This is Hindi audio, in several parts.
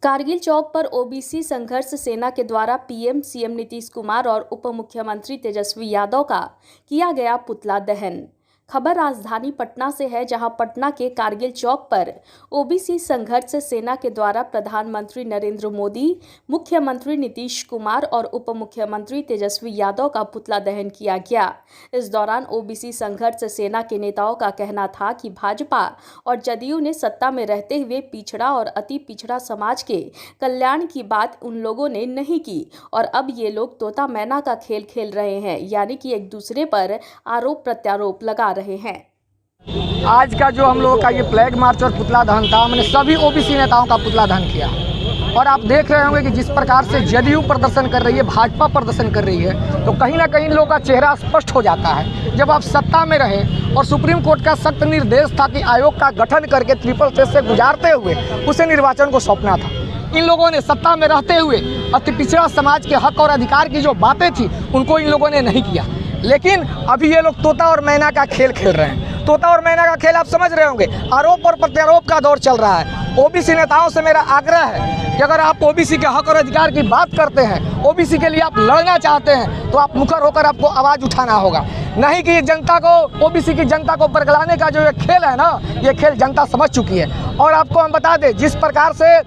कारगिल चौक पर ओबीसी संघर्ष सेना के द्वारा पीएम सीएम नीतीश कुमार और उप मुख्यमंत्री तेजस्वी यादव का किया गया पुतला दहन। खबर राजधानी पटना से है, जहां पटना के कारगिल चौक पर ओबीसी संघर्ष सेना के द्वारा प्रधानमंत्री नरेंद्र मोदी, मुख्यमंत्री नीतीश कुमार और उप मुख्यमंत्री तेजस्वी यादव का पुतला दहन किया गया। इस दौरान ओबीसी संघर्ष सेना के नेताओं का कहना था कि भाजपा और जदयू ने सत्ता में रहते हुए पिछड़ा और अति पिछड़ा समाज के कल्याण की बात उन लोगों ने नहीं की और अब ये लोग तोता मैना का खेल खेल रहे हैं, यानी कि एक दूसरे पर आरोप प्रत्यारोप लगा रहे हैं। आज का जो हम लोगों का ये फ्लैग मार्च और पुतला दहन था, हमने सभी ओबीसी नेताओं का पुतला दहन किया और आप देख रहे होंगे कि जिस प्रकार से जदयू प्रदर्शन कर रही है, भाजपा प्रदर्शन कर रही है, तो कहीं ना कहीं लोगों का चेहरा स्पष्ट हो जाता है। जब आप सत्ता में रहे और सुप्रीम कोर्ट का सख्त निर्देश था कि आयोग का गठन करके ट्रिपल टेस्ट से गुजारते हुए उसे निर्वाचन को सौंपना था, इन लोगों ने सत्ता में रहते हुए अति पिछड़ा समाज के हक और अधिकार की जो बातें थी उनको इन लोगों ने नहीं किया। लेकिन अभी ये लोग तोता और मैना का खेल खेल रहे हैं। तोता और मैना का खेल आप समझ रहे होंगे, आरोप और प्रत्यारोप का दौर चल रहा है। ओबीसी नेताओं से मेरा आग्रह है कि अगर आप ओबीसी के हक और अधिकार की बात करते हैं, ओबीसी के लिए आप लड़ना चाहते हैं, तो आप मुखर होकर आपको आवाज़ उठाना होगा, नहीं कि जनता को, ओबीसी की जनता को बरगलाने का जो ये खेल है ना, ये खेल जनता समझ चुकी है। और आपको हम बता दें, जिस प्रकार से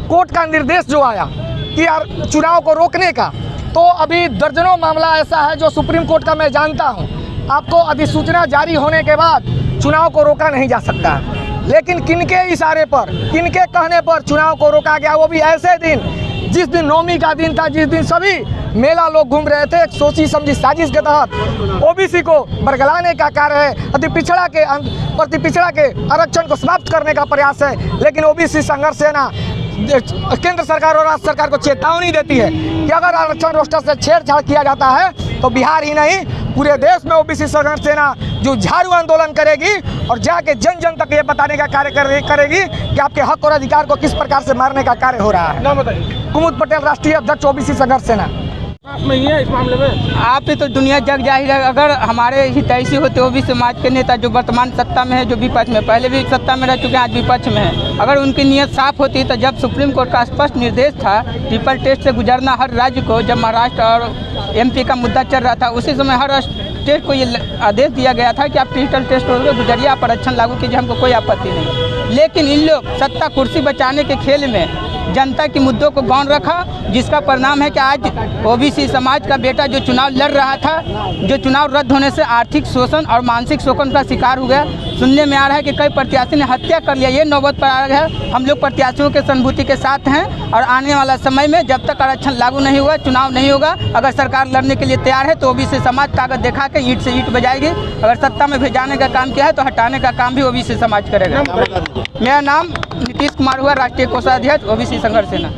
कोर्ट का निर्देश जो आया कि यार चुनाव को रोकने का, तो अभी दर्जनों मामला ऐसा है जो सुप्रीम कोर्ट का मैं जानता हूं, आपको अधिसूचना जारी होने के बाद चुनाव को रोका नहीं जा सकता है। लेकिन किनके इशारे पर, किनके कहने पर चुनाव को रोका गया, वो भी ऐसे दिन जिस दिन नवमी का दिन था, जिस दिन सभी मेला लोग घूम रहे थे। एक सोची समझी साजिश के तहत ओबीसी को बरगलाने का कार्य है, अति पिछड़ा के आरक्षण को समाप्त करने का प्रयास है। लेकिन ओबीसी संघर्ष सेना केंद्र सरकार और राज्य सरकार को चेतावनी देती है कि अगर आरक्षण रोस्टर से छेड़छाड़ किया जाता है तो बिहार ही नहीं पूरे देश में ओबीसी संघर्ष सेना जो झाड़ू आंदोलन करेगी और जाके जन जन तक ये बताने का कार्य करेगी कि आपके हक और अधिकार को किस प्रकार से मारने का कार्य हो रहा है। नाम बताइए। कुमुद पटेल, राष्ट्रीय अध्यक्ष ओबीसी संघर्ष सेना। नहीं है इस मामले में आप ही तो दुनिया जग जाहिर है। अगर हमारे हितैषी होते ओबीसी समाज के नेता जो वर्तमान सत्ता में है, जो विपक्ष में, पहले भी सत्ता में रह चुके हैं, आज विपक्ष में है, अगर उनकी नीयत साफ होती तो जब सुप्रीम कोर्ट का स्पष्ट निर्देश था ट्रिपल टेस्ट से गुजरना हर राज्य को, जब महाराष्ट्र और एमपी का मुद्दा चल रहा था, उसी समय हर स्टेट को ये आदेश दिया गया था कि आप ट्रिपल टेस्ट होकर गुजरिए, आप आरक्षण लागू कीजिए, हमको कोई आपत्ति नहीं। लेकिन इन लोग सत्ता कुर्सी बचाने के खेल में जनता के मुद्दों को गौण रखा, जिसका परिणाम है कि आज ओबीसी समाज का बेटा जो चुनाव लड़ रहा था, जो चुनाव रद्द होने से आर्थिक शोषण और मानसिक शोषण का शिकार हो गया। सुनने में आ रहा है कि कई प्रत्याशी ने हत्या कर लिया। ये नौबत पर आ गया है। हम लोग प्रत्याशियों के सहानुभूति के साथ हैं और आने वाला समय में जब तक आरक्षण लागू नहीं हुआ, चुनाव नहीं होगा, अगर सरकार लड़ने के लिए तैयार है तो ओबीसी समाज कागज दिखा के ईंट से ईंट बजाएगी। अगर सत्ता में भेजाने का काम किया है तो हटाने का काम भी ओबीसी समाज करेगा। मेरा नाम नीतीश कुमार हुआ, राष्ट्रीय कोषाध्यक्ष ओबीसी संघर्ष सेना।